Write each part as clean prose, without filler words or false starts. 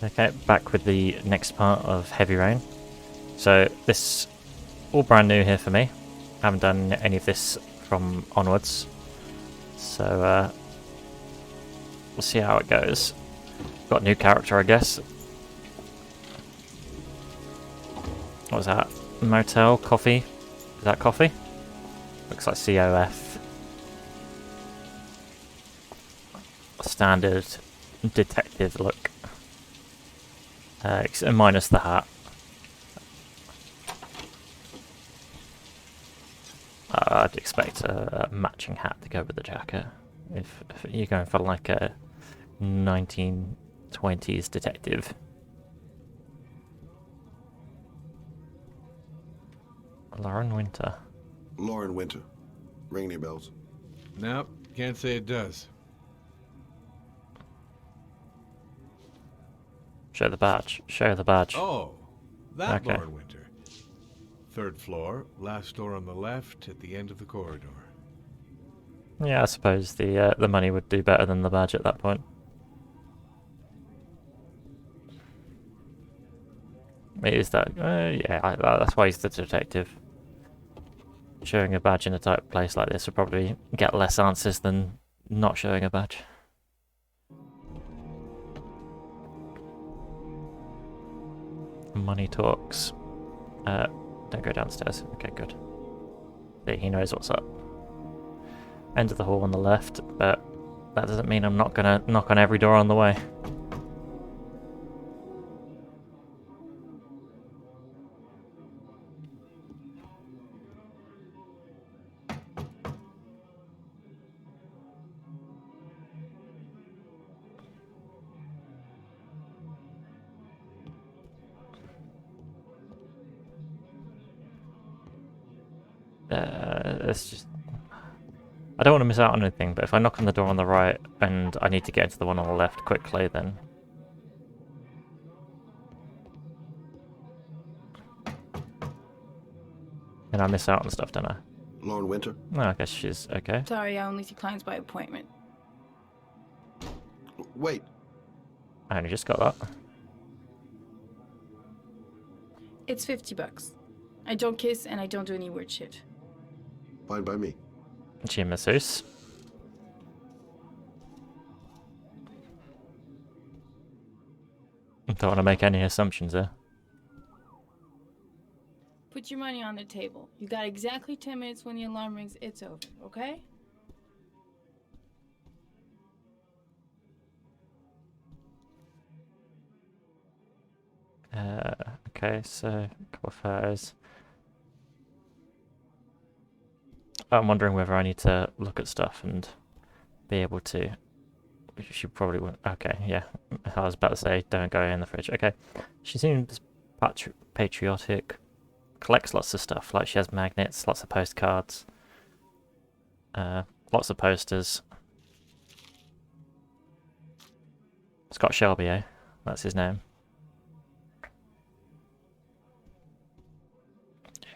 Okay, back with the next part of Heavy Rain. So this all brand new here for me. Haven't done any of this from onwards. So we'll see how it goes. Got a new character, I guess. What was that? Motel? Coffee? Is that coffee? Looks like COF. Standard detective look. Minus the hat. I'd expect a matching hat to go with the jacket. If you're going for like a 1920s detective. Lauren Winter. Lauren Winter. Ring any bells? Nope, can't say it does. Show the badge. Show the badge. Oh, that Okay. Lauren Winter. Third floor, last door on the left at the end of the corridor. Yeah, I suppose the money would do better than the badge at that point. It is that. Yeah, that's why he's the detective. Showing a badge in a tight place like this would probably get less answers than not showing a badge. Money talks. Don't go downstairs. Okay, good. See, he knows what's up. End of the hall on the left, but that doesn't mean I'm not gonna knock on every door on the way. It's just... I don't want to miss out on anything, but if I knock on the door on the right and I need to get into the one on the left quickly, then... And I miss out on stuff, don't I? Lauren Winter? No, I guess she's okay. Sorry, I only see clients by appointment. Wait. I only just got that. It's $50. I don't kiss and I don't do any weird shit. Fine by me. She a masseuse. Don't want to make any assumptions there. Put your money on the table. You got exactly 10 minutes. When the alarm rings, it's over, okay? Okay, so a couple of photos. I'm wondering whether I need to look at stuff and be able to. She probably won't. Okay, yeah. I was about to say, don't go in the fridge. Okay. She seems patriotic. Collects lots of stuff. Like she has magnets, lots of postcards, lots of posters. Scott Shelby, eh? That's his name.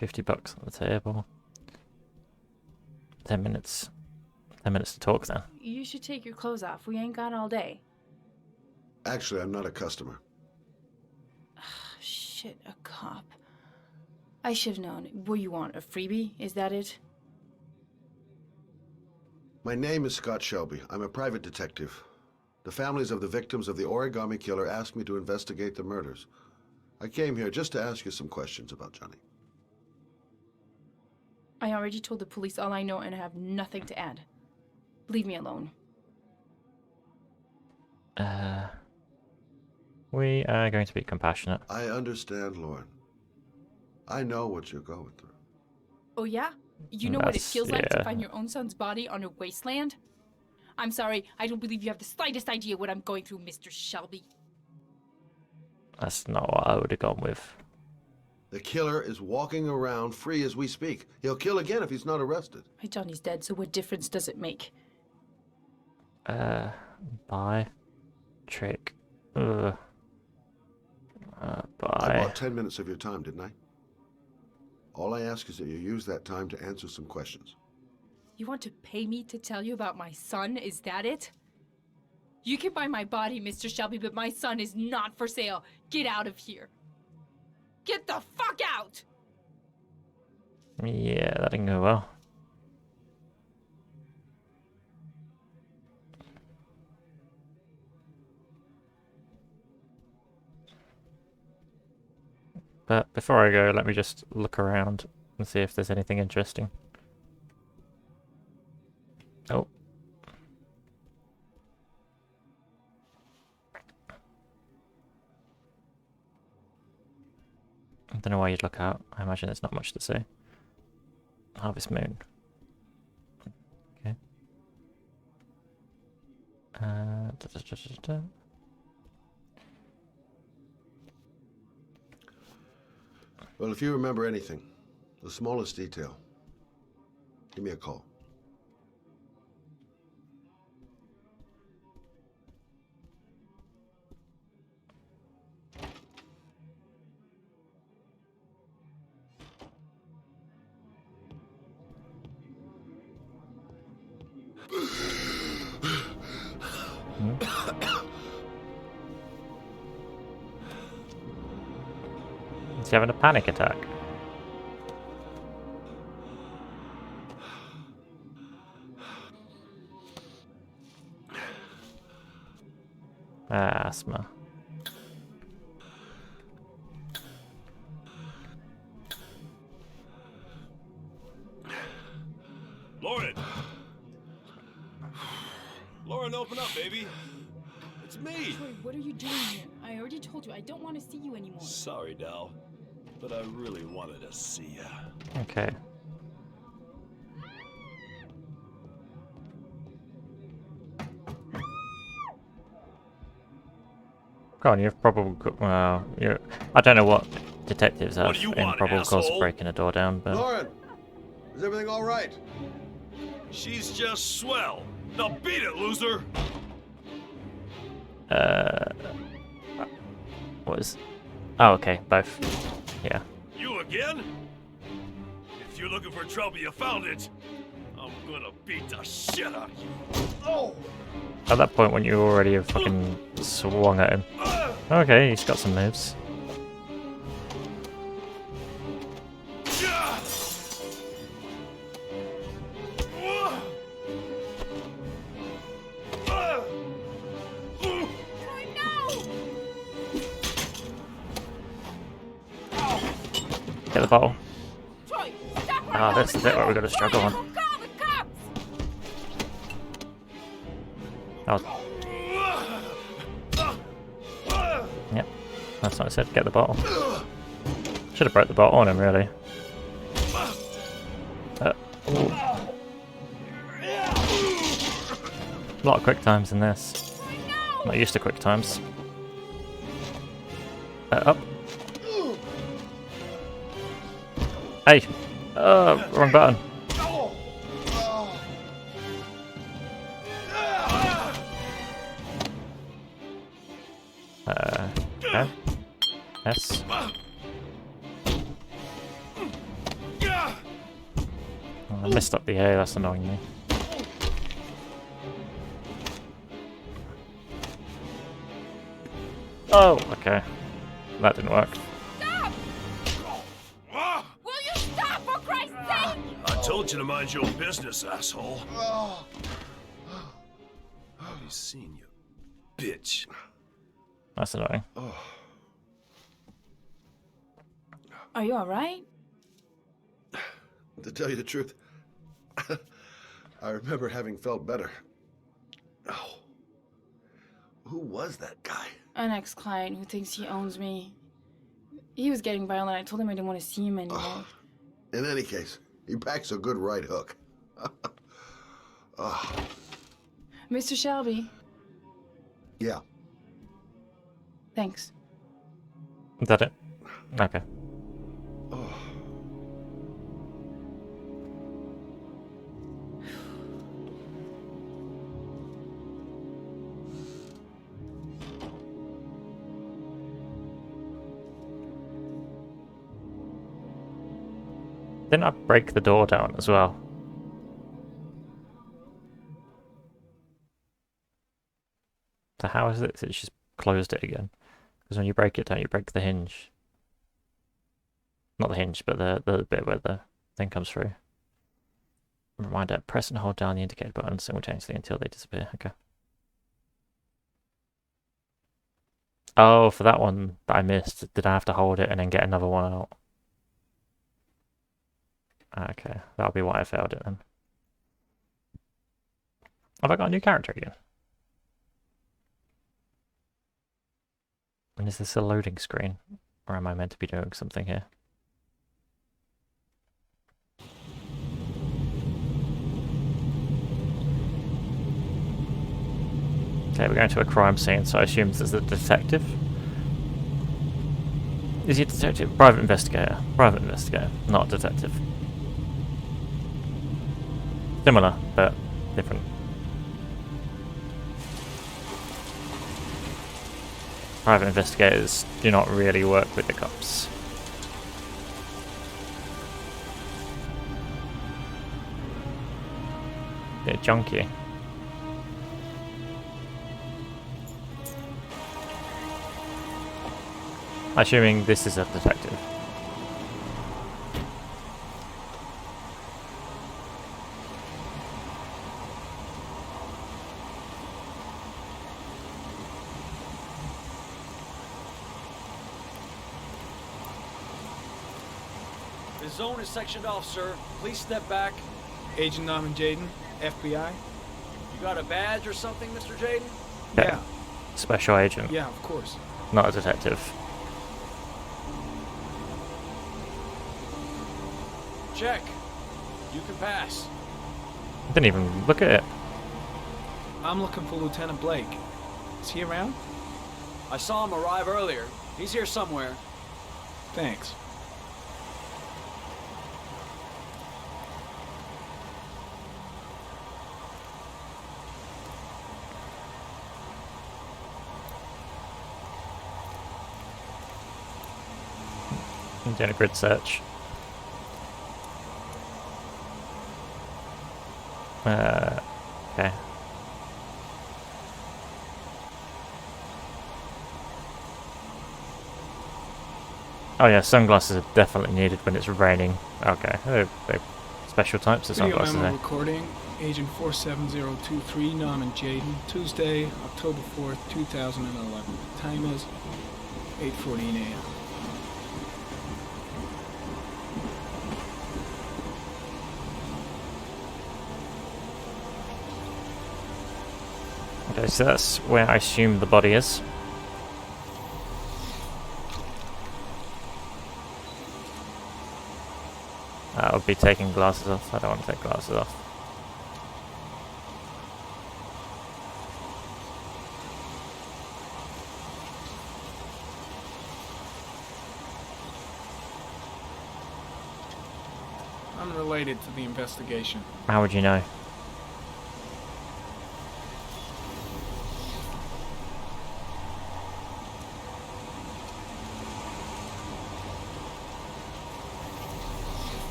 $50 on the table. 10 minutes. 10 minutes to talk then. You should take your clothes off. We ain't got all day. Actually, I'm not a customer. Shit, a cop. I should have known. What you want, a freebie? Is that it? My name is Scott Shelby. I'm a private detective. The families of the victims of the origami killer asked me to investigate the murders. I came here just to ask you some questions about Johnny. I already told the police all I know and I have nothing to add. Leave me alone. We are going to be compassionate. I understand, Lauren. I know what you're going through. Oh yeah? You know what it That's- feels like to yeah. find your own son's body on a wasteland? I'm sorry, I don't believe you have the slightest idea what I'm going through, Mr. Shelby. That's not what I would have gone with. The killer is walking around free as we speak. He'll kill again if he's not arrested. My Johnny's dead, so what difference does it make? Buy. Trick. I Buy. bought 10 minutes of your time, didn't I? All I ask is that you use that time to answer some questions. You want to pay me to tell you about my son? Is that it? You can buy my body, Mr. Shelby, but my son is not for sale. Get out of here. Get the fuck out! Yeah, that didn't go well. But before I go, let me just look around and see if there's anything interesting. Oh. I don't know why you'd look out. I imagine there's not much to see. Harvest Moon. Okay. Da. Well, if you remember anything, the smallest detail, give me a call. Is he having a panic attack? Asthma. Lauren! Lauren, open up, baby. It's me. Troy, what are you doing here? I already told you I don't want to see you anymore. Sorry, Dal, but I really wanted to see ya. Okay. Go on, you've probable. Well, you. I don't know what detectives What have do you in want, probable cause for asshole? breaking a door down, but Lauren, is everything all right? She's just swell. Now beat it, loser. what is? Oh, okay, both. Yeah. You again? If you're looking for trouble, you found it. I'm gonna beat the shit out of you. Oh! At that point, when you already have fucking swung at him. Okay, he's got some moves. Get the bottle. Troy, stop right Ah, now. that's the bit where we're gonna struggle on. Call the cops! Oh. Yep, that's what I said. Get the bottle. Should have broke the bottle on him, really. Ooh. A lot of quick times in this. Not used to quick times. Up. Hey! Wrong button. Okay. Yes. Oh, I messed up the A, that's annoying me. Oh, okay. That didn't work. Stop! Will you stop, for Christ's sake? I told you to mind your business, asshole. I've seen you, bitch. That's annoying. Are you alright? To tell you the truth, I remember having felt better. Oh, who was that guy? An ex-client who thinks he owns me. He was getting violent. I told him I didn't want to see him anymore. In any case, he packs a good right hook. Mr. Shelby, Yeah. thanks. Is that it? Okay. Didn't I break the door down as well? So how is it? It's just closed it again. Because when you break it, don't you break the hinge? Not the hinge, but the bit where the thing comes through. Reminder, press and hold down the indicator button simultaneously until they disappear. Okay. Oh, for that one that I missed, did I have to hold it and then get another one out? Okay, that'll be why I failed it then. Have I got a new character again? And is this a loading screen? Or am I meant to be doing something here? Okay, we're going to a crime scene, so I assume this is a detective. Is he a detective? Private investigator. Private investigator, not a detective. Similar, but different. Private investigators do not really work with the cops. They're junky. Assuming this is a detective. The zone is sectioned off, sir. Please step back. Agent Norman Jayden, FBI. You got a badge or something, Mr. Jayden? Yeah, Special agent, yeah, of course. not a detective. Check. You can pass. Didn't even look at it. I'm looking for Lieutenant Blake. Is he around? I saw him arrive earlier. He's here somewhere. Thanks. I'm doing a grid search. Okay. Oh yeah, sunglasses are definitely needed when it's raining. Okay, they're special types of Video sunglasses. memo Eh? recording, Agent 47023, Norman Jayden, Tuesday, October 4th, 2011. Time is 8:14 a.m. Okay, so that's where I assume the body is. I would be taking glasses off. I don't want to take glasses off. Unrelated to the investigation. How would you know?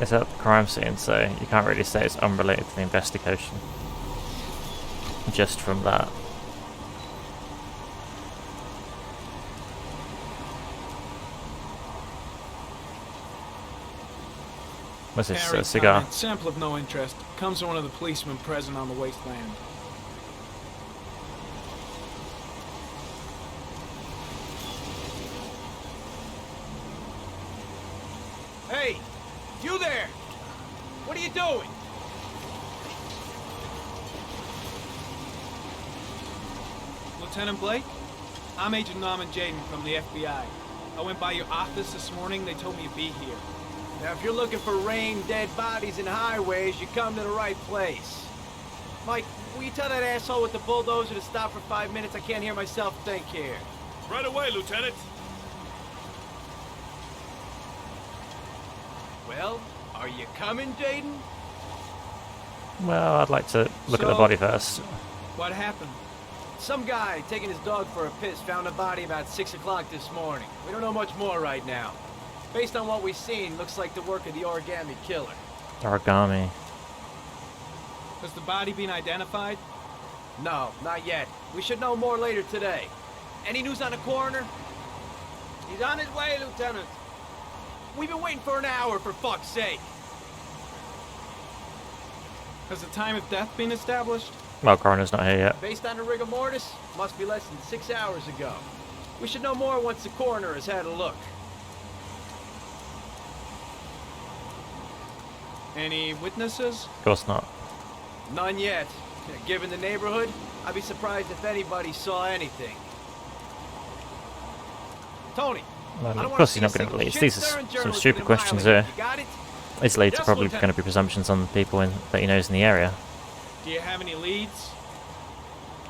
It's at the crime scene, so you can't really say it's unrelated to the investigation. Just from that. What's this, Harry a cigar? comment, sample of no interest. Comes from one of the policemen present on the wasteland. Hey! You there! What are you doing? Lieutenant Blake? I'm Agent Norman Jayden from the FBI. I went by your office this morning. They told me you'd be here. Now, if you're looking for rain, dead bodies, and highways, you come to the right place. Mike, will you tell that asshole with the bulldozer to stop for 5 minutes? I can't hear myself think here. Right away, Lieutenant. Well, are you coming, Jayden? Well, I'd like to look at the So- body first. What happened? Some guy taking his dog for a piss found a body about 6 o'clock this morning. We don't know much more right now. Based on what we've seen, looks like the work of the origami killer. Origami. Has the body been identified? No, not yet. We should know more later today. Any news on the coroner? He's on his way, Lieutenant. We've been waiting for an hour, for fuck's sake. Has the time of death been established? Well, coroner's not here yet. Based on the rigor mortis, must be less than 6 hours ago. We should know more once the coroner has had a look. Any witnesses? Of course not. None yet. Given the neighborhood, I'd be surprised if anybody saw anything. Tony, Well, I don't of wanna course see he's not a going to single release. These are shit-stirring some journalist stupid within a questions mile here. of it. You got it? It's later Yes, probably Lieutenant. going to be presumptions on the people that he knows in the area. Do you have any leads?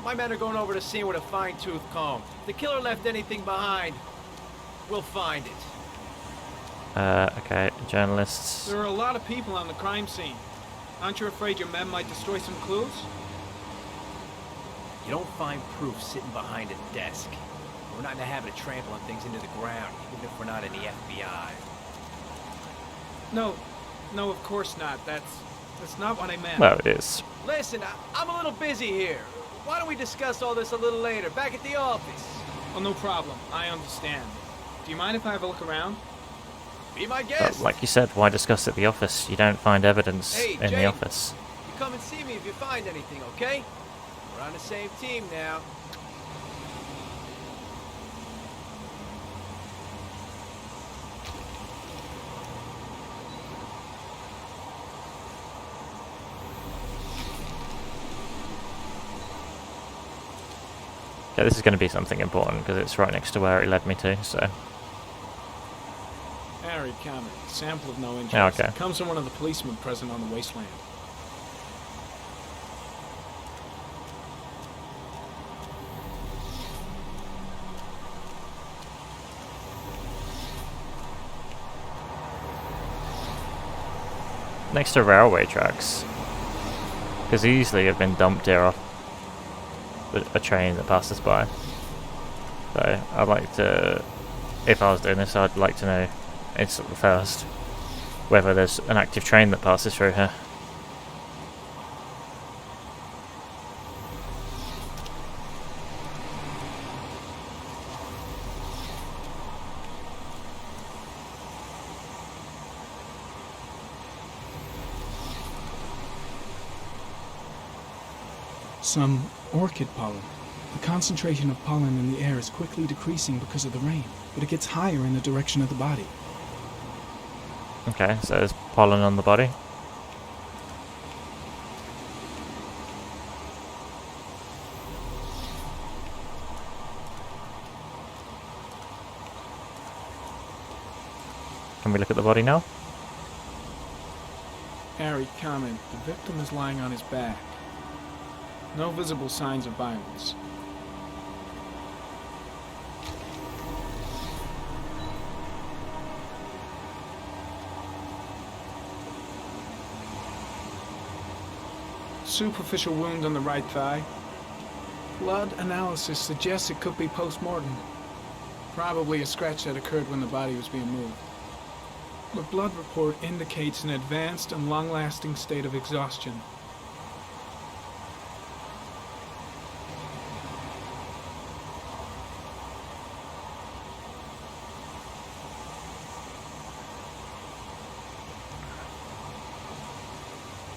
My men are going over the scene with a fine-tooth comb. If the killer left anything behind, we'll find it. Okay, journalists. There are a lot of people on the crime scene. Aren't you afraid your men might destroy some clues? You don't find proof sitting behind a desk. We're not in the habit of trampling things into the ground, even if we're not in the FBI. No, of course not. That's not what I meant. Well, it is. Listen, I'm a little busy here. Why don't we discuss all this a little later, back at the office? Oh, no problem. I understand. Do you mind if I have a look around? Be my But guest. like you said, why discuss at the office? You don't find evidence Hey, in the Jayden. office. You come and see me if you find anything, okay? We're on the same team now. Okay, this is going to be something important because it's right next to where it led me to, so... Harry, comment. Sample of no interest. Oh, okay. It comes from one of the policemen present on the wasteland. Next to railway tracks. Because they usually have been dumped here off a train that passes by. So, I'd like to... If I was doing this, I'd like to know instantly first whether there's an active train that passes through here. Some orchid pollen. The concentration of pollen in the air is quickly decreasing because of the rain, but it gets higher in the direction of the body. Okay, so there's pollen on the body. Can we look at the body now? Harry, comment. The victim is lying on his back. No visible signs of violence. Superficial wound on the right thigh. Blood analysis suggests it could be post-mortem. Probably a scratch that occurred when the body was being moved. The blood report indicates an advanced and long-lasting state of exhaustion.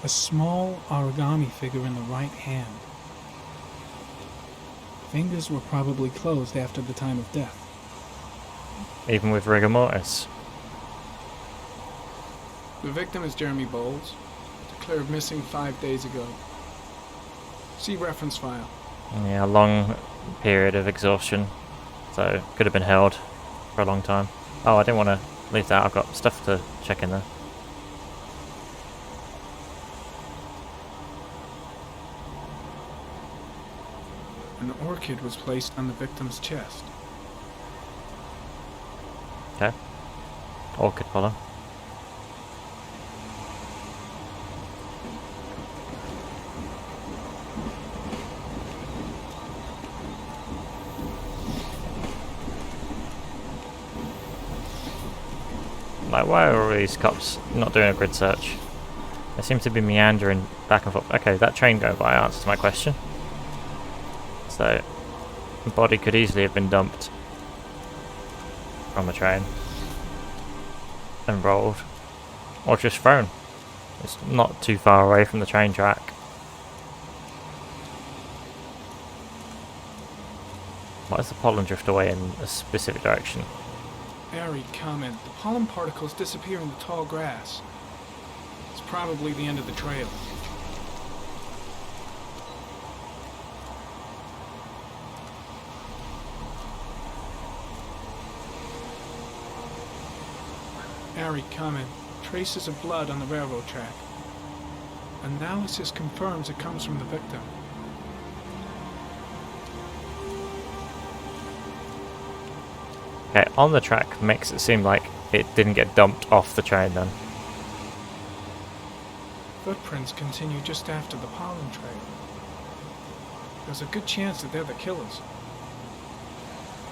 A small origami figure in the right hand. Fingers were probably closed after the time of death. Even with rigor mortis. The victim is Jeremy Bowles, declared missing 5 days ago. See reference file. Yeah, a long period of exhaustion. So, could have been held for a long time. Oh, I didn't want to leave that. I've got stuff to check in there. An orchid was placed on the victim's chest. Okay. Orchid pollen. Like, why are all these cops not doing a grid search? They seem to be meandering back and forth. Okay, that train going by answers my question. So, the body could easily have been dumped from the train and rolled, or just thrown. It's not too far away from the train track. Why does the pollen drift away in a specific direction? Airy comment. The pollen particles disappear in the tall grass. It's probably the end of the trail. Airy comment. Traces of blood on the railroad track. Analysis confirms it comes from the victim. Okay, on the track makes it seem like it didn't get dumped off the train then. Footprints continue just after the pollen trail. There's a good chance that they're the killers.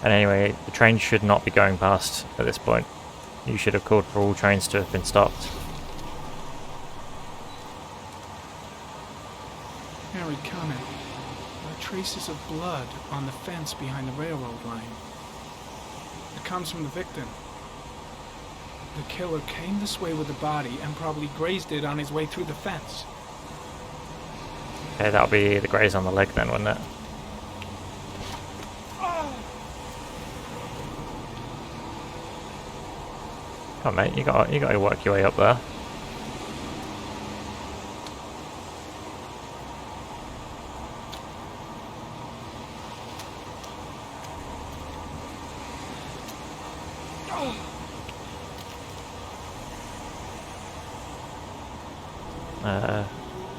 And anyway, the train should not be going past at this point. You should have called for all trains to have been stopped. Harry comment. There are traces of blood on the fence behind the railroad line. It comes from the victim. The killer came this way with the body and probably grazed it on his way through the fence. Okay, that'll be the graze on the leg then, wouldn't it? Come on, mate, you gotta work your way up there.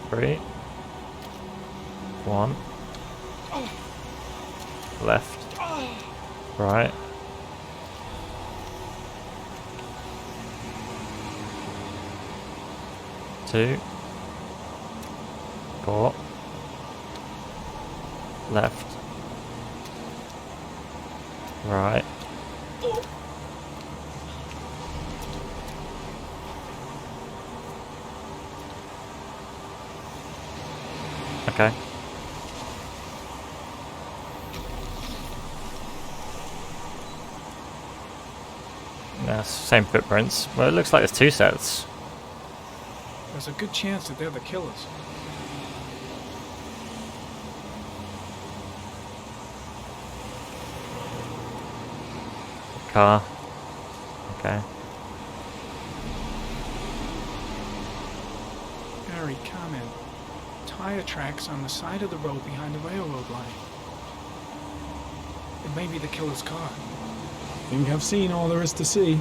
Three. One. Left. Right. Two. Four. Left. Right. Okay. Yeah, same footprints. Well, it looks like there's two sets. There's a good chance that they're the killers. Car. Okay. Harry comment. Tire tracks on the side of the road behind the railroad line. It may be the killer's car. Think I've seen all there is to see.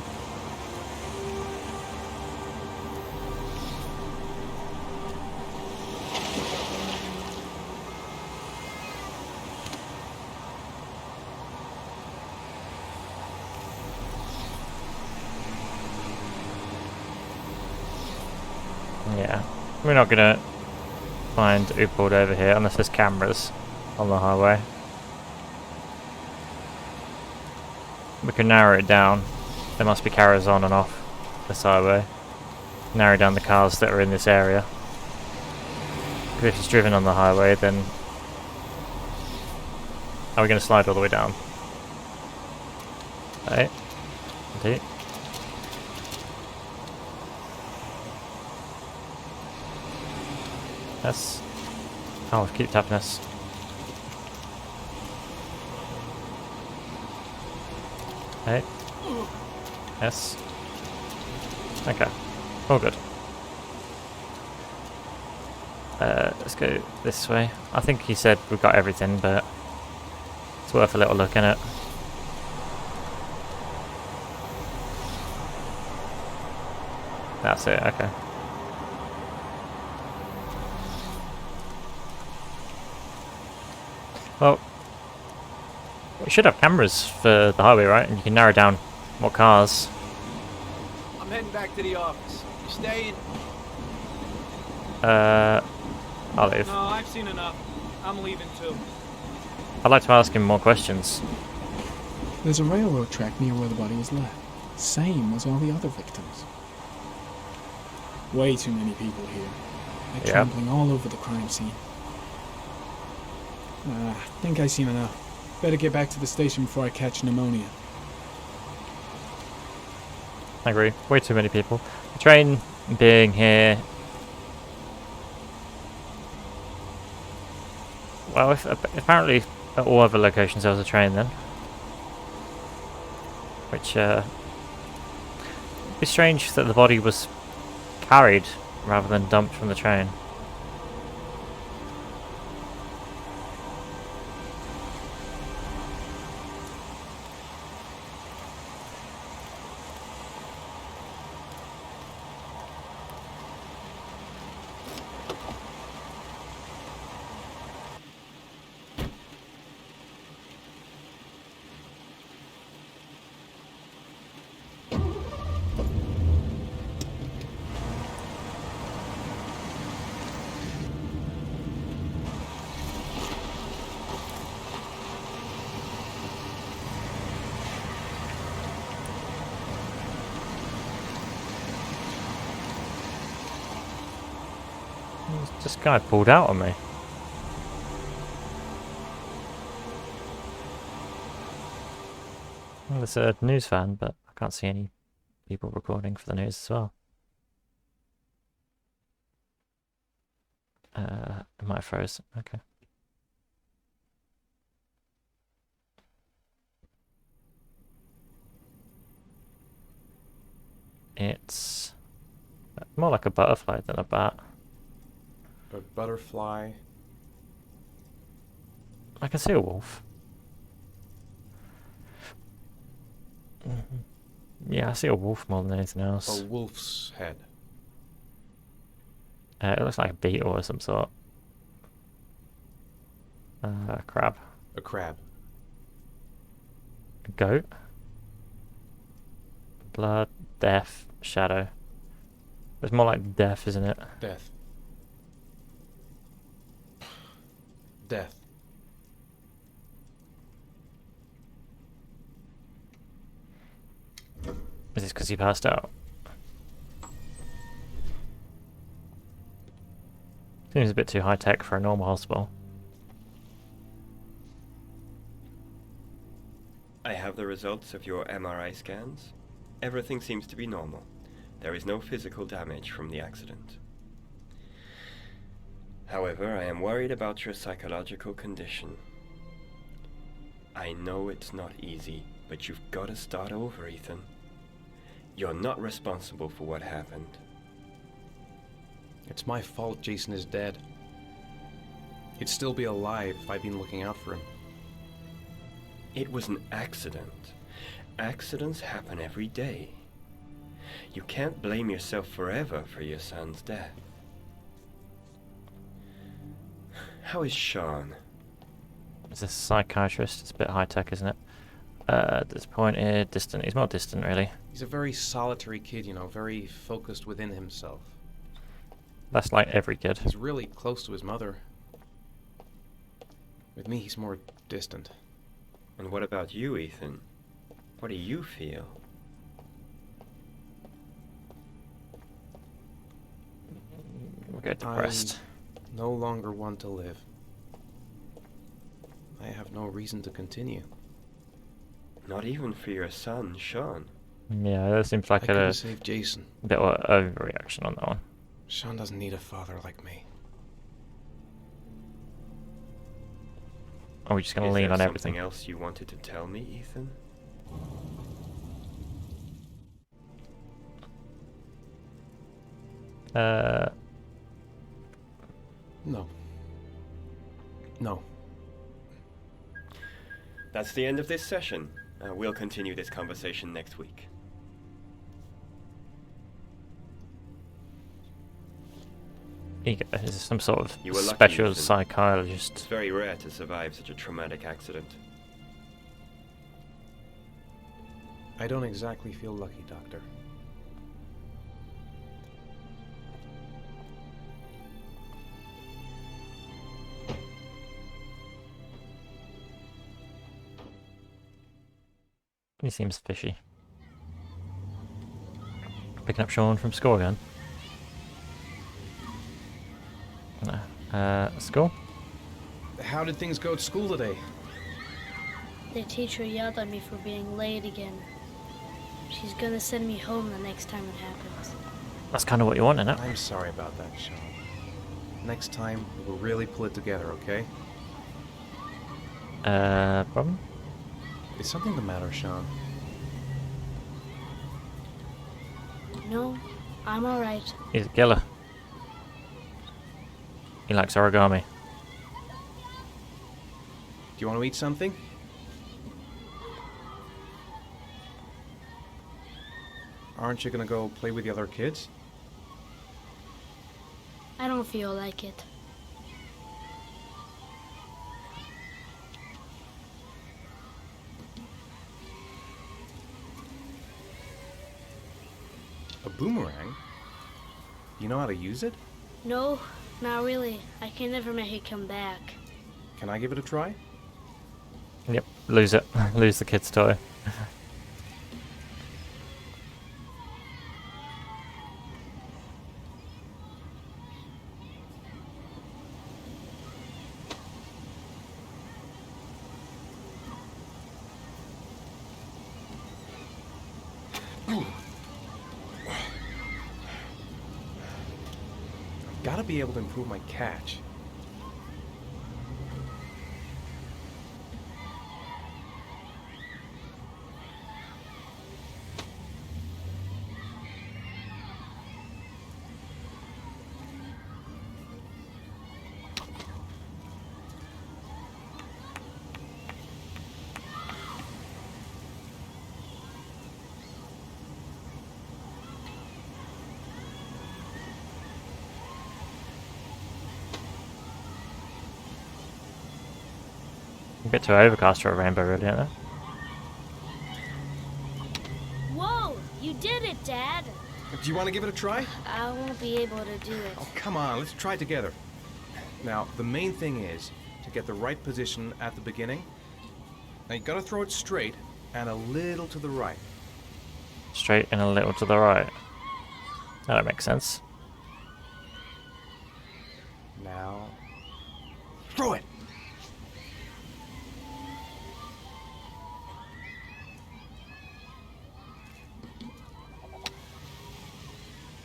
Yeah. We're not gonna find Upald over here unless there's cameras on the highway. We can narrow it down. There must be carriers on and off this highway. Narrow down the cars that are in this area. Because if it's driven on the highway, then are we going to slide all the way down? Right. Indeed. Yes. Oh, keep tapping this. Hey. Yes. Okay. All good. Let's go this way. I think he said we've got everything, but it's worth a little look in it. That's it, okay. Well, we should have cameras for the highway, right? And you can narrow down what cars. I'm heading back to the office. You staying? I'll leave. No, I've seen enough. I'm leaving too. I'd like to ask him more questions. There's a railroad track near where the body was left. Same as all the other victims. Way too many people here. They're Yep. trampling all over the crime scene. I think I've seen enough. Better get back to the station before I catch pneumonia. I agree. Way too many people. The train being here. Well, if, apparently at all other locations there was a train then. Which, it'd be strange that the body was carried rather than dumped from the train. This guy pulled out on me. Well, there's a news van, but I can't see any people recording for the news as well. It might have froze. Okay. It's more like a butterfly than a bat. A butterfly. I can see a wolf. Yeah, I see a wolf more than anything else. A wolf's head. It looks like a beetle of some sort. Crab. A crab. A goat. Blood, death, shadow. It's more like death, isn't it? Death. Death. Is this because he passed out? Seems a bit too high tech for a normal hospital. I have the results of your MRI scans. Everything seems to be normal. There is no physical damage from the accident. However, I am worried about your psychological condition. I know it's not easy, but you've got to start over, Ethan. You're not responsible for what happened. It's my fault Jason is dead. He'd still be alive if I'd been looking out for him. It was an accident. Accidents happen every day. You can't blame yourself forever for your son's death. How is Sean? Is this a psychiatrist? It's a bit high tech, isn't it? Disappointed, distant. He's more distant, really. He's a very solitary kid, you know, very focused within himself. That's like every kid. He's really close to his mother. With me, he's more distant. And what about you, Ethan? What do you feel? We'll get depressed. I no longer want to live. I have no reason to continue. Not even for your son, Sean. Yeah, that seems like I could a have saved Jason. bit of overreaction on that one. Sean doesn't need a father like me. Are we just going to Is lean there on something everything? else you wanted to tell me, Ethan? No. No. That's the end of this session. We'll continue this conversation next week. Is this some sort of You were lucky, special Ethan. psychologist? It's very rare to survive such a traumatic accident. I don't exactly feel lucky, Doctor. He seems fishy. Picking up Sean from school again. School? How did things go at school today? The teacher yelled at me for being late again. She's gonna send me home the next time it happens. That's kind of what you want, isn't it? I'm sorry about that, Sean. Next time, we'll really pull it together, okay? Problem? Is something the matter, Sean? No, I'm alright. He's a killer. He likes origami. Do you want to eat something? Aren't you gonna go play with the other kids? I don't feel like it. A boomerang? You know how to use it? No, not really. I can never make it come back. Can I give it a try? Yep, lose it. Lose the kid's toy. Gotta be able to improve my catch. A bit too overcast for a rainbow, really, isn't it? Whoa! You did it, Dad! Do you want to give it a try? I won't be able to do it. Oh, come on, let's try it together. Now, the main thing is to get the right position at the beginning. Now, you gotta throw it straight and a little to the right. Straight and a little to the right. That makes sense. Now, throw it!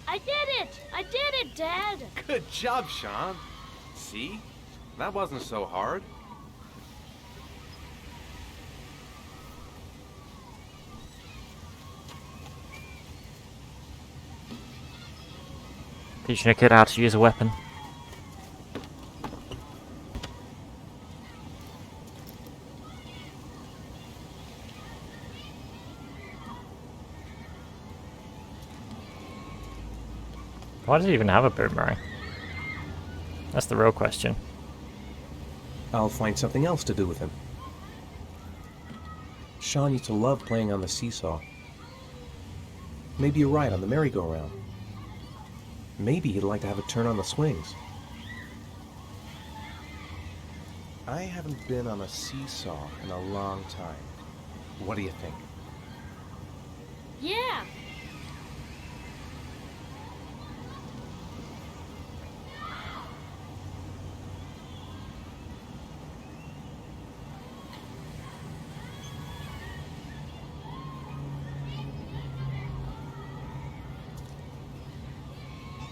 I did it! I did it, Dad! Good job, Sean. See? That wasn't so hard. Teaching a kid how to use a weapon. Why does he even have a boomerang? That's the real question. I'll find something else to do with him. Sean used to love playing on the seesaw. Maybe a ride on the merry-go-round. Maybe he'd like to have a turn on the swings. I haven't been on a seesaw in a long time. What do you think? Yeah!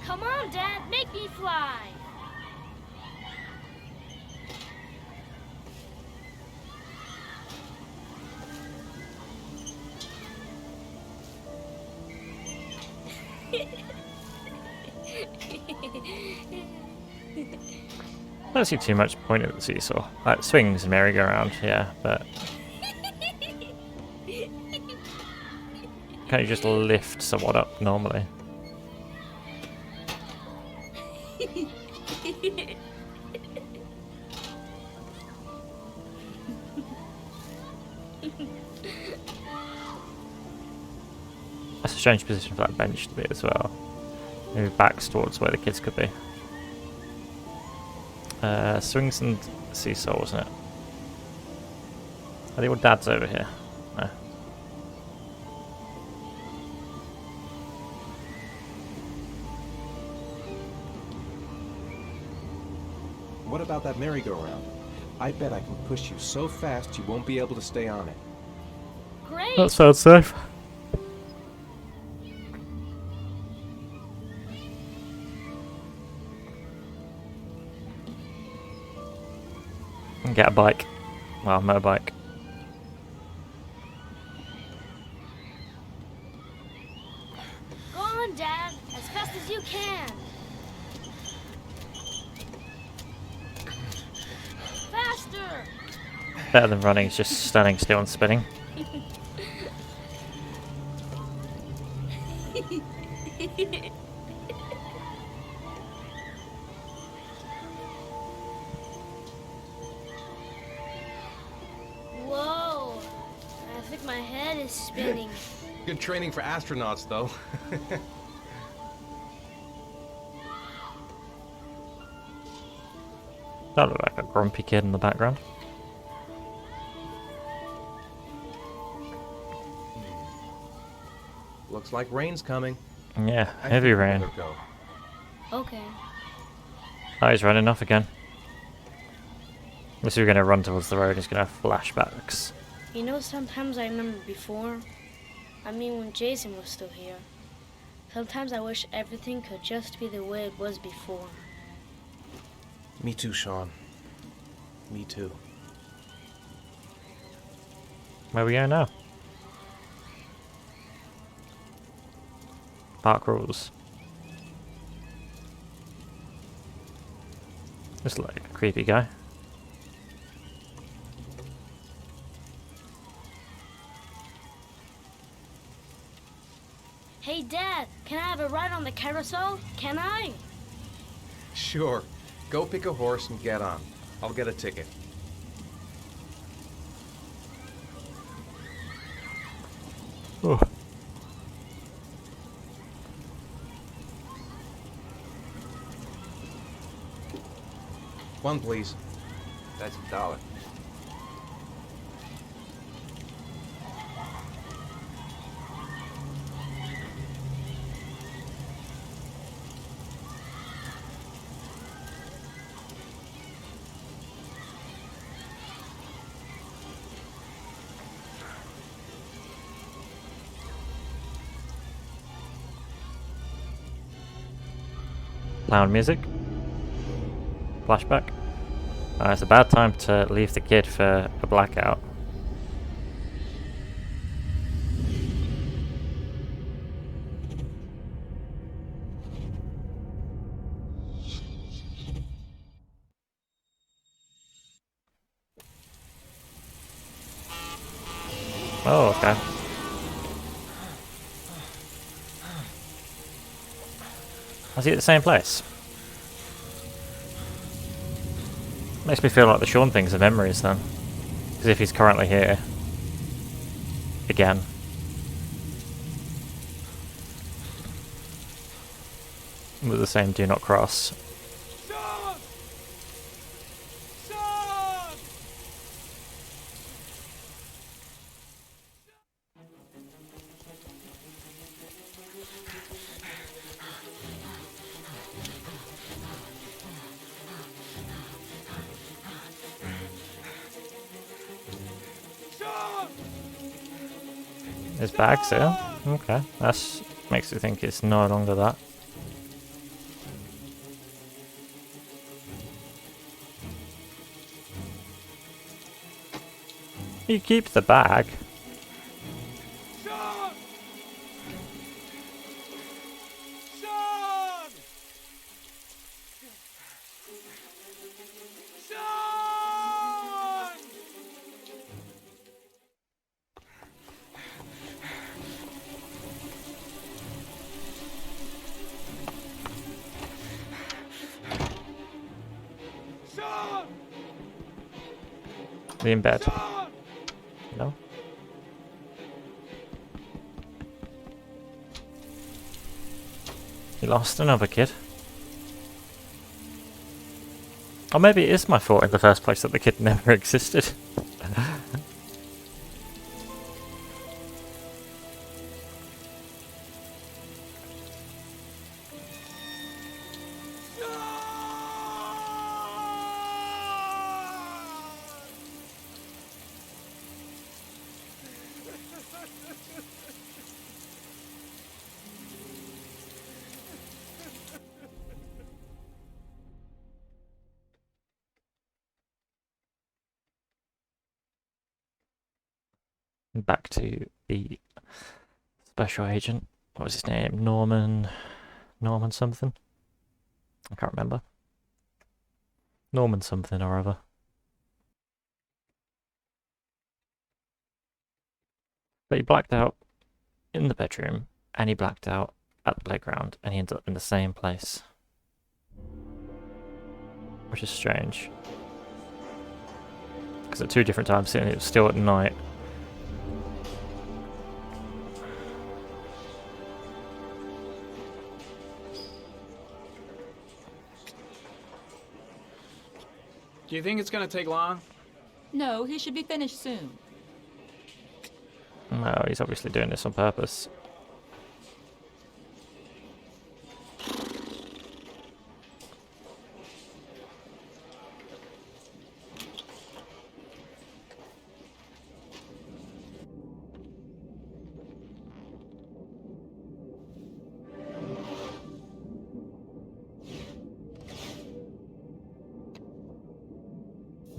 Come on, Dad, make me fly! I don't see too much point at the seesaw. Like swings and merry-go-round, yeah, but can't you just lift someone up normally? That's a strange position for that bench to be as well. Maybe backs towards where the kids could be. Swings and seesaw, wasn't it? I think your dad's over here. No. about that merry-go-round. I bet I can push you so fast you won't be able to stay on it. Great! That sounds safe. And get a bike. Well, motorbike. Go on, Dad, as fast as you can. Faster! Better than running, it's just standing still and spinning. Whoa! I think my head is spinning. Good training for astronauts, though. That looked like a grumpy kid in the background. Looks like rain's coming. Yeah, I heavy think we rain. better go. Okay. Oh, he's running off again. Unless we're going to run towards the road, he's going to have flashbacks. You know, sometimes I remember before. I mean, when Jason was still here. Sometimes I wish everything could just be the way it was before. Me too, Sean. Me too. Where we go now? Park rules. Just like a creepy guy. Hey, Dad, can I have a ride on the carousel? Can I? Sure. Go pick a horse and get on. I'll get a ticket. Oh. One, please. That's $1. Loud music. Flashback. It's a bad time to leave the kid for a blackout. Oh, okay. Was he at the same place? Makes me feel like the Sean things are memories then. Because if he's currently here. Again. With the same do not cross. Sean! Sean! His bag's here. Okay, that's makes you think it's no longer that. He keeps the bag. Sean! Sean! Sean! Sean! Is he in bed? Sean! No. He lost another kid. Or maybe it is my fault in the first place that the kid never existed. back to the special agent. What was his name? Norman something? I can't remember. Norman something or other. But he blacked out in the bedroom, and he blacked out at the playground, and he ended up in the same place. Which is strange. Because at 2 different times it was still at night. Do you think it's gonna take long? No, he should be finished soon. No, he's obviously doing this on purpose.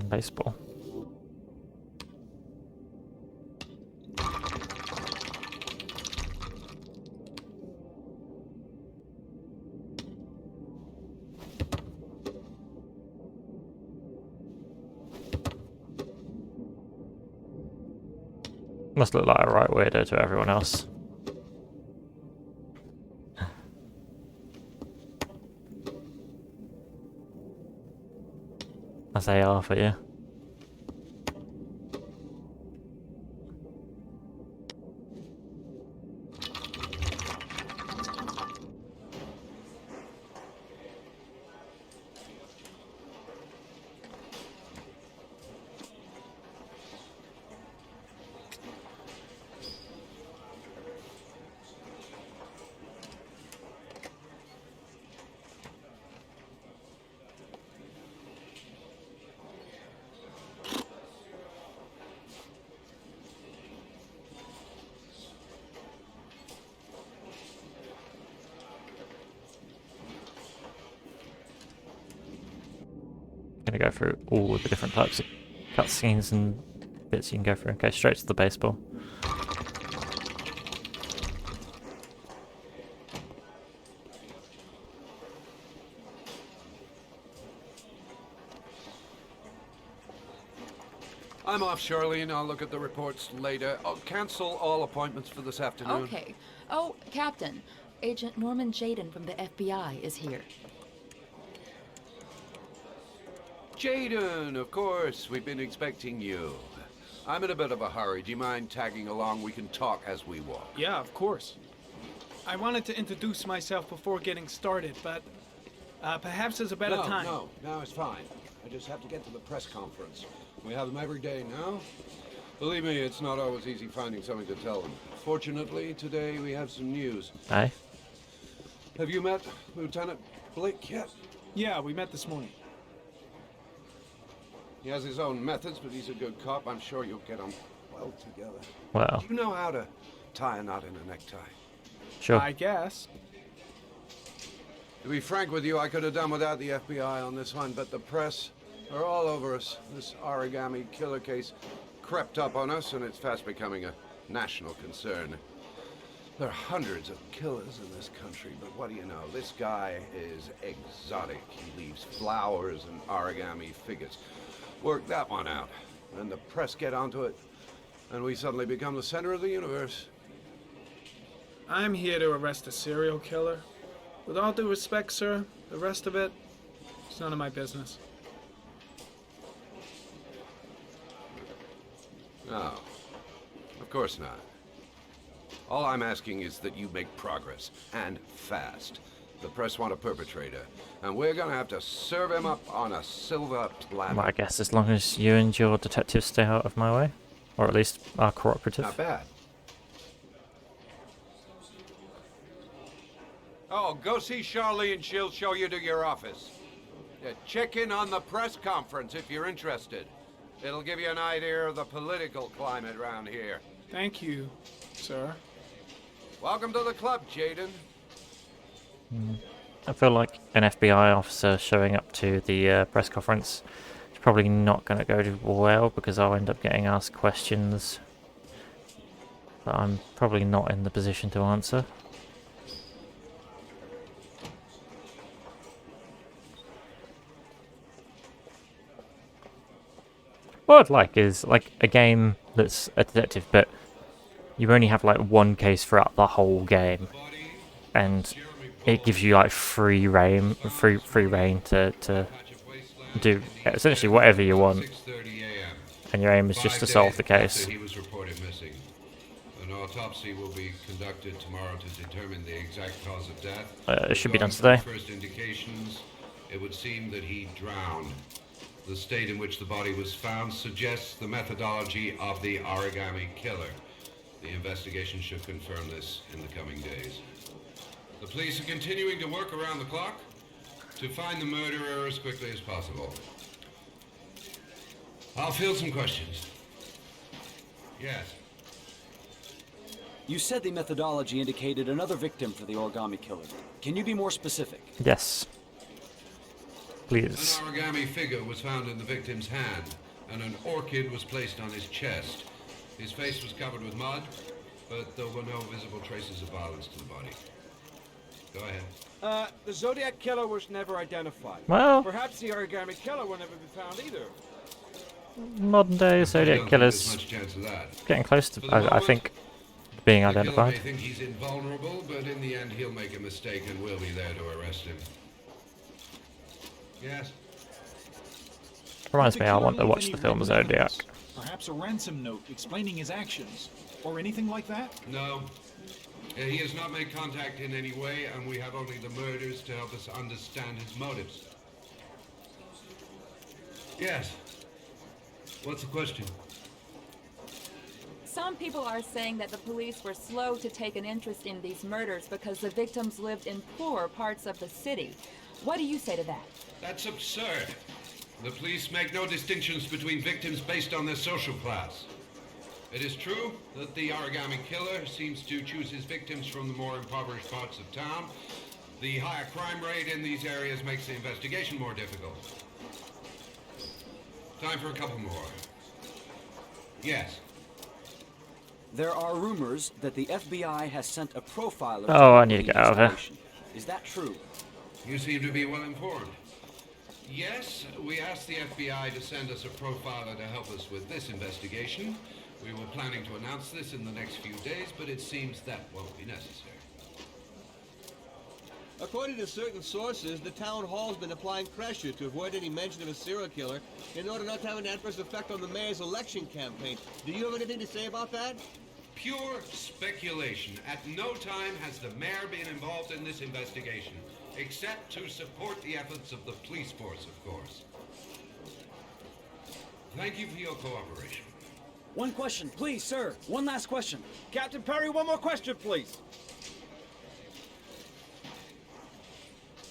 Baseball. Must look like a right weirdo to everyone else. As they are for you. Gonna go through all the different types of cutscenes and bits you can go through. Okay, straight to the baseball. I'm off, Charlene. I'll look at the reports later. I'll cancel all appointments for this afternoon. Okay. Oh, Captain. Agent Norman Jayden from the FBI is here. Jayden, of course. We've been expecting you. I'm in a bit of a hurry. Do you mind tagging along? We can talk as we walk. Yeah, of course. I wanted to introduce myself before getting started, but perhaps there's a better time. No, now it's fine. I just have to get to the press conference. We have them every day now. Believe me, it's not always easy finding something to tell them. Fortunately, today we have some news. Aye. Have you met Lieutenant Blake yet? Yeah, we met this morning. He has his own methods, but he's a good cop. I'm sure you'll get them well together. Well. Do you know how to tie a knot in a necktie? Sure. I guess. To be frank with you, I could have done without the FBI on this one, but the press are all over us. This origami killer case crept up on us, and it's fast becoming a national concern. There are hundreds of killers in this country, but what do you know? This guy is exotic. He leaves flowers and origami figures. Work that one out. Then the press get onto it, and we suddenly become the center of the universe. I'm here to arrest a serial killer. With all due respect, sir, the rest of it, it's none of my business. No, of course not. All I'm asking is that you make progress, and fast. The press want a perpetrator, and we're gonna have to serve him up on a silver platter. Well, I guess as long as you and your detectives stay out of my way, or at least are cooperative. Not bad. Oh, go see Charlie and she'll show you to your office. Check in on the press conference if you're interested. It'll give you an idea of the political climate around here. Thank you, sir. Welcome to the club, Jayden. I feel like an FBI officer showing up to the press conference is probably not going to go well, because I'll end up getting asked questions that I'm probably not in the position to answer. What I'd like is like a game that's a detective, but you only have like one case throughout the whole game, and it gives you like free reign to do essentially whatever you want, and your aim is just to solve the case. He was reported missing. An autopsy will be conducted tomorrow to determine the exact cause of death. It should be done today. First indications, it would seem that he drowned. The state in which the body was found suggests the methodology of the origami killer. The investigation should confirm this in the coming days. The police are continuing to work around the clock to find the murderer as quickly as possible. I'll field some questions. Yes. You said the methodology indicated another victim for the origami killer. Can you be more specific? Yes. Please. An origami figure was found in the victim's hand, and an orchid was placed on his chest. His face was covered with mud, but there were no visible traces of violence to the body. Go ahead. The Zodiac killer was never identified. Well, perhaps the origami killer will never be found either. Modern day Zodiac killers getting close to, I think, being identified. The killer may think he's invulnerable, but in the end he'll make a mistake and we'll be there to arrest him. Yes? Reminds me, I want to watch the film Zodiac. Perhaps a ransom note explaining his actions, or anything like that? No. He has not made contact in any way, and we have only the murders to help us understand his motives. Yes. What's the question? Some people are saying that the police were slow to take an interest in these murders because the victims lived in poorer parts of the city. What do you say to that? That's absurd. The police make no distinctions between victims based on their social class. It is true that the origami killer seems to choose his victims from the more impoverished parts of town. The higher crime rate in these areas makes the investigation more difficult. Time for a couple more. Yes. There are rumors that the FBI has sent a profiler. Oh, I need to get out of here. Is that true? You seem to be well informed. Yes, we asked the FBI to send us a profiler to help us with this investigation. We were planning to announce this in the next few days, but it seems that won't be necessary. According to certain sources, the town hall's been applying pressure to avoid any mention of a serial killer in order not to have an adverse effect on the mayor's election campaign. Do you have anything to say about that? Pure speculation. At no time has the mayor been involved in this investigation, except to support the efforts of the police force, of course. Thank you for your cooperation. One question, please, sir. One last question. Captain Perry, one more question, please.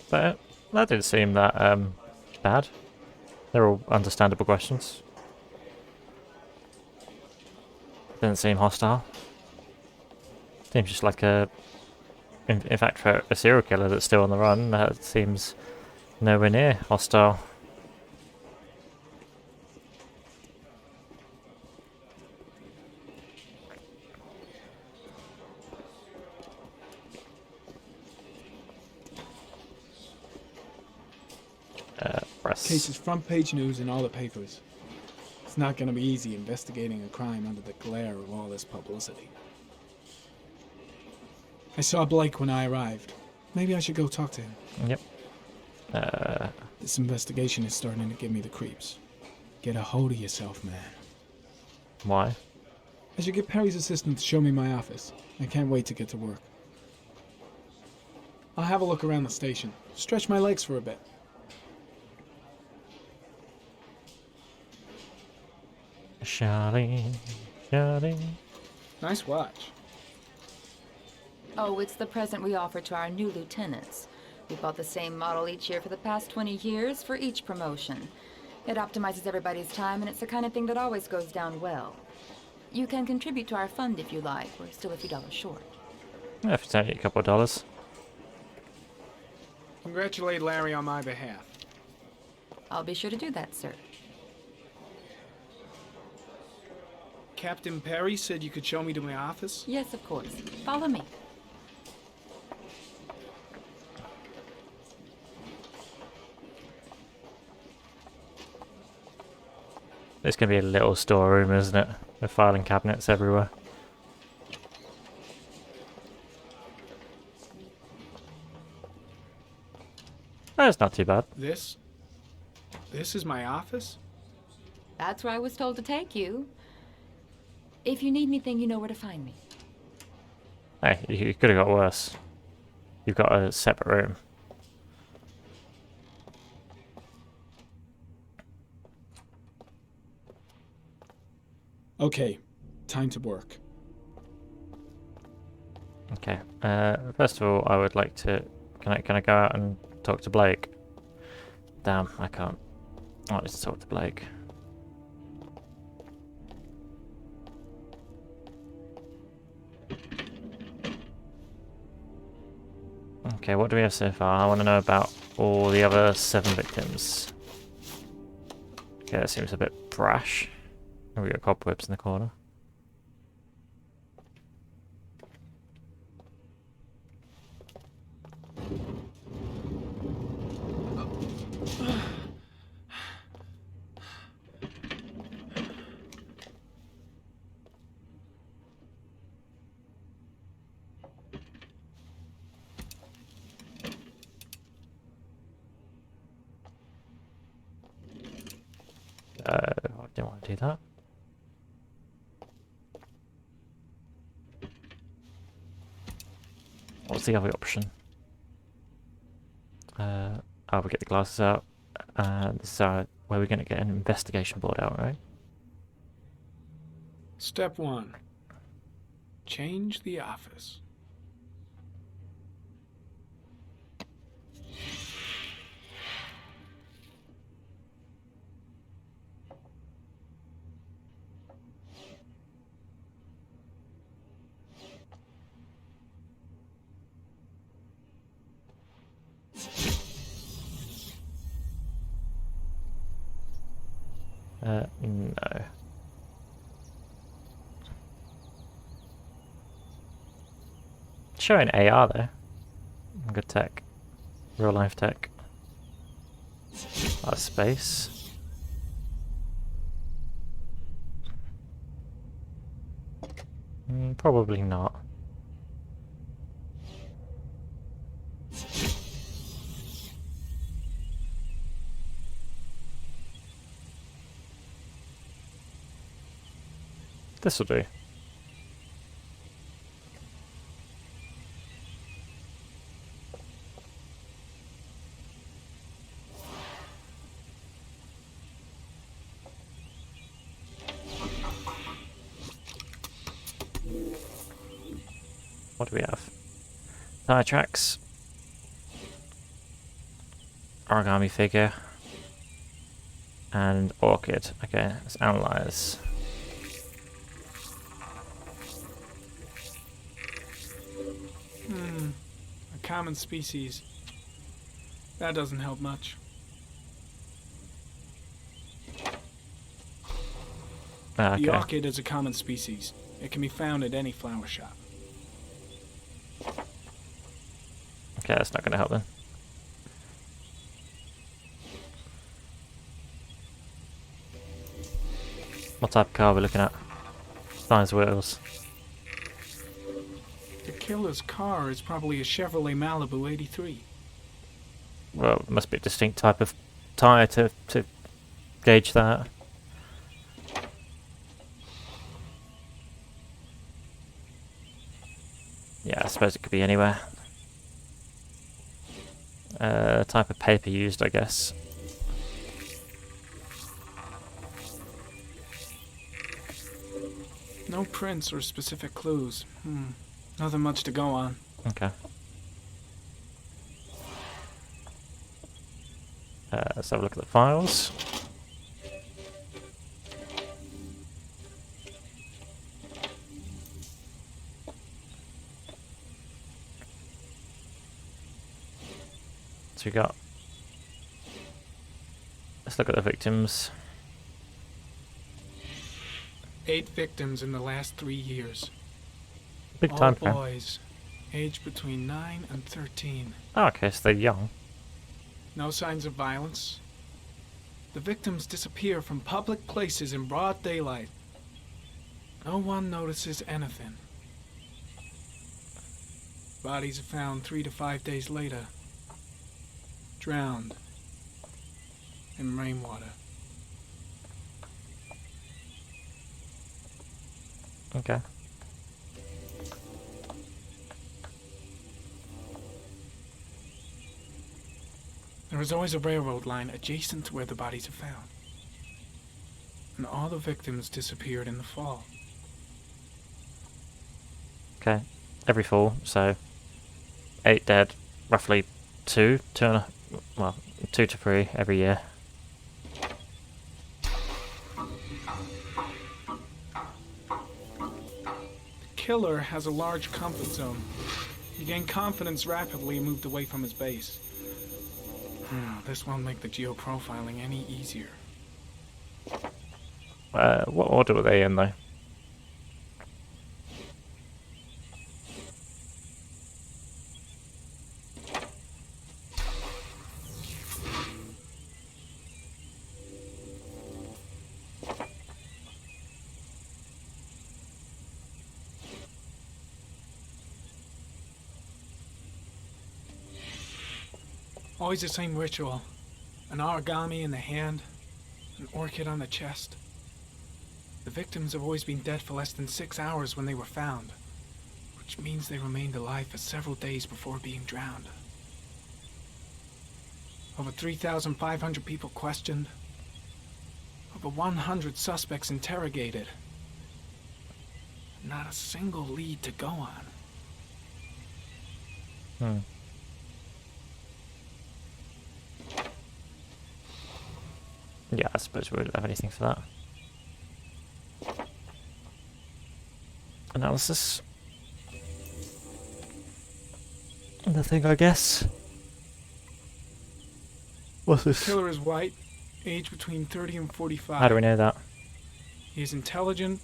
But that didn't seem that bad. They're all understandable questions. Didn't seem hostile. Seems just like a... In fact, for a serial killer that's still on the run, that seems nowhere near hostile. Case is front page news in all the papers. It's not going to be easy investigating a crime under the glare of all this publicity. I saw Blake when I arrived. Maybe I should go talk to him. Yep. This investigation is starting to give me the creeps. Get a hold of yourself, man. Why? I should get Perry's assistant to show me my office. I can't wait to get to work. I'll have a look around the station. Stretch my legs for a bit. Charlie. Nice watch. Oh, it's the present we offer to our new lieutenants. We bought the same model each year for the past 20 years for each promotion. It optimizes everybody's time, and it's the kind of thing that always goes down well. You can contribute to our fund if you like. We're still a few dollars short. Yeah, if it's only a couple of dollars. Congratulate Larry on my behalf. I'll be sure to do that, sir. Captain Perry said you could show me to my office? Yes, of course. Follow me. It's going to be a little storeroom, isn't it? With filing cabinets everywhere. Oh, it's not too bad. This is my office? That's where I was told to take you. If you need anything, you know where to find me. Hey, you could have got worse. You've got a separate room. Okay, time to work. Okay. First of all, I would like to. Can I go out and talk to Blake? Damn, I can't. I want to talk to Blake. Okay, what do we have so far? I want to know about all the other 7 victims. Okay, that seems a bit brash. Oh, we got cobwebs in the corner. I didn't want to do that. What's the other option? Oh, we get the glasses out. This is where we're going to get an investigation board out, right? Step 1. Change the office. No. Showing AR though. Good tech. Real life tech. Space. Probably not. This will do. What do we have? Tire tracks. Origami figure. And orchid. Okay, let's analyze. A common species. That doesn't help much. Okay. The orchid is a common species. It can be found at any flower shop. Okay, that's not going to help then. What type of car are we looking at? Size wheels. The killer's car is probably a Chevrolet Malibu 83. Well, it must be a distinct type of tyre to gauge that. Yeah, I suppose it could be anywhere. Type of paper used, I guess. No prints or specific clues. Nothing much to go on. Okay. Let's have a look at the files. So we got. Let's look at the victims. 8 victims in the last 3 years. Big All time frame. boys, aged between 9 and 13. Oh, okay, so they're young. No signs of violence. The victims disappear from public places in broad daylight. No one notices anything. Bodies are found 3 to 5 days later. Drowned in rainwater. Okay. There is always a railroad line adjacent to where the bodies are found. And all the victims disappeared in the fall. Okay. Every fall, so 8 dead, roughly 2 to 3 every year. The killer has a large comfort zone. He gained confidence rapidly and moved away from his base. This won't make the geoprofiling any easier. What order were they in, though? Always the same ritual. An origami in the hand, an orchid on the chest. The victims have always been dead for less than 6 hours when they were found, which means they remained alive for several days before being drowned. Over 3,500 people questioned. Over 100 suspects interrogated. Not a single lead to go on. Yeah, I suppose we wouldn't have anything for that. Analysis. Nothing, I guess. What's The this? killer is white, aged between 30 and 45. How do we know that? He is intelligent,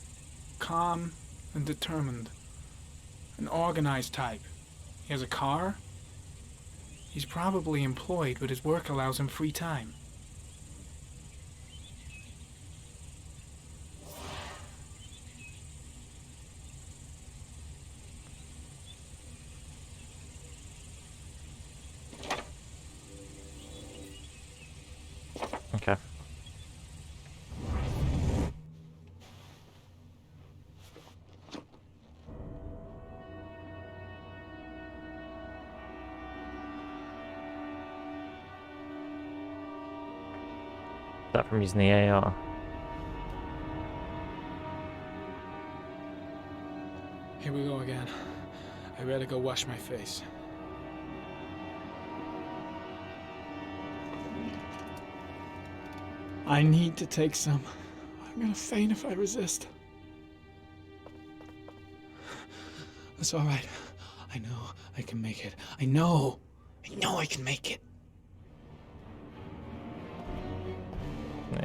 calm, and determined. An organized type. He has a car. He's probably employed, but his work allows him free time. Okay. That from using the AR. Here we go again. I better go wash my face. I need to take some. I'm gonna faint if I resist. That's all right. I know I can make it. I know I can make it.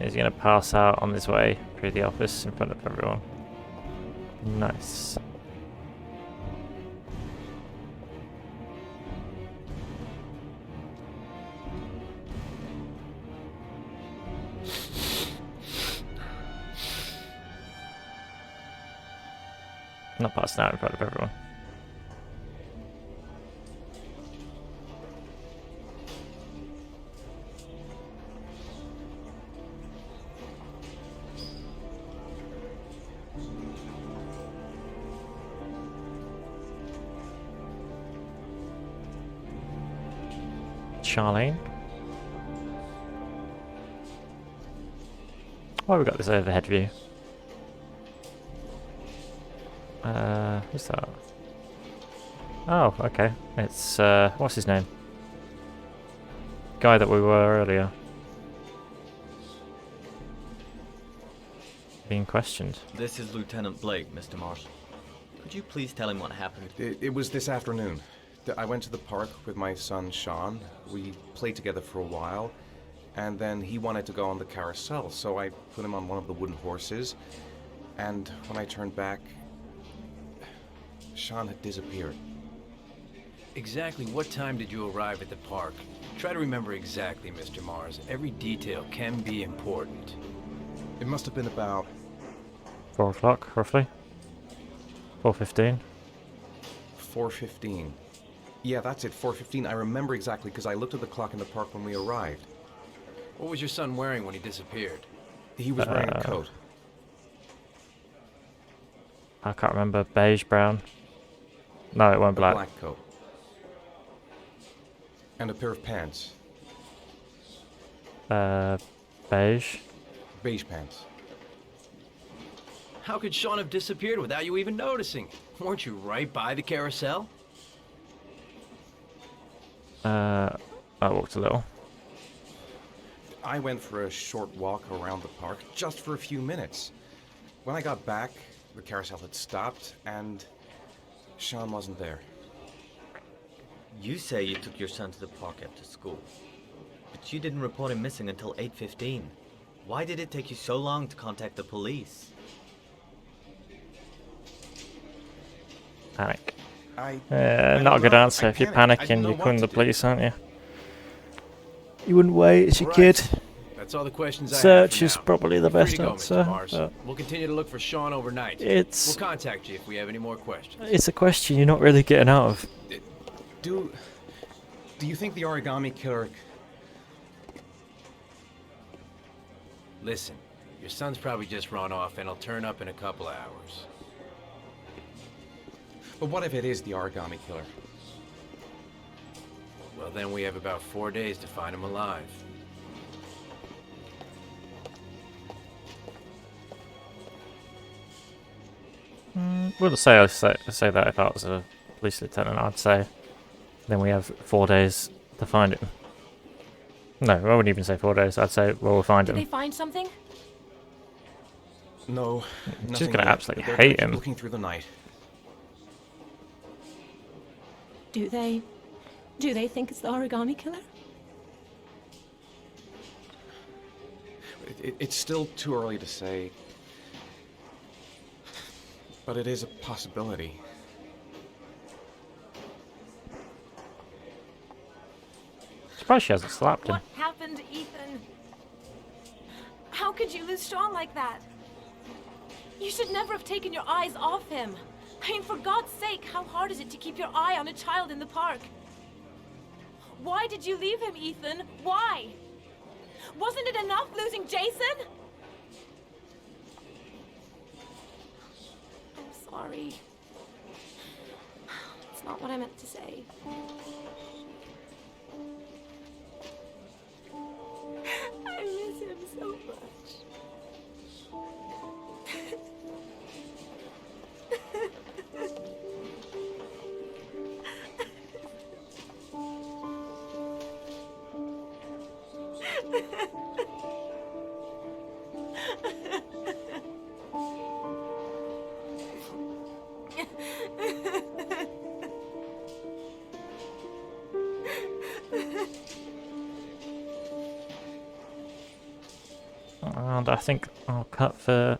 He's gonna pass out on his way through the office in front of everyone. Nice. Not passing out in front of everyone. Charlene. Why we got this overhead view? Who's that? Oh, okay. It's, what's his name? Guy that we were earlier. Being questioned. This is Lieutenant Blake, Mr. Marshall. Could you please tell him what happened? It was this afternoon. I went to the park with my son, Sean. We played together for a while, and then he wanted to go on the carousel, so I put him on one of the wooden horses. And when I turned back, Sean had disappeared. Exactly what time did you arrive at the park? Try to remember exactly, Mr. Mars. Every detail can be important. It must have been about 4 o'clock, roughly. 4:15. 4:15. Yeah, that's it, 4:15. I remember exactly because I looked at the clock in the park when we arrived. What was your son wearing when he disappeared? He was wearing a coat. I can't remember. Beige, brown. No, it wasn't A black. black coat. And a pair of pants. Beige. Beige pants. How could Sean have disappeared without you even noticing? Weren't you right by the carousel? I walked a little. I went for a short walk around the park, just for a few minutes. When I got back, the carousel had stopped, and Sean wasn't there. You say you took your son to the park after school, but you didn't report him missing until 8:15. Why did it take you so long to contact the police? Panic. I not a good answer. If you're panicking, you're calling the police, aren't you? You wouldn't wait, it's your kid. That's all the questions I have Search for is now. probably the You're free best to go, answer. Mr. Mars. We'll continue to look for Sean overnight. It's- We'll contact you if we have any more questions. It's a question you're not really getting out of. Do you think the origami killer... Listen, your son's probably just run off and he'll turn up in a couple of hours. But what if it is the origami killer? Well, then we have about 4 days to find him alive. Well, say that if I was a police lieutenant, I'd say then we have 4 days to find him. No, I wouldn't even say 4 days. I'd say, well, we'll find Did him. they find something? No, She's nothing gonna yet, absolutely but they're gonna hate keep him. looking through the night. Do they think it's the origami killer? It's still too early to say, but it is a possibility. Surprised she hasn't slapped him. What happened, Ethan? How could you lose Sean like that? You should never have taken your eyes off him. I mean, for God's sake, how hard is it to keep your eye on a child in the park? Why did you leave him, Ethan? Why? Wasn't it enough losing Jason? I'm sorry. It's not what I meant to say. I miss him so much. And I think I'll cut for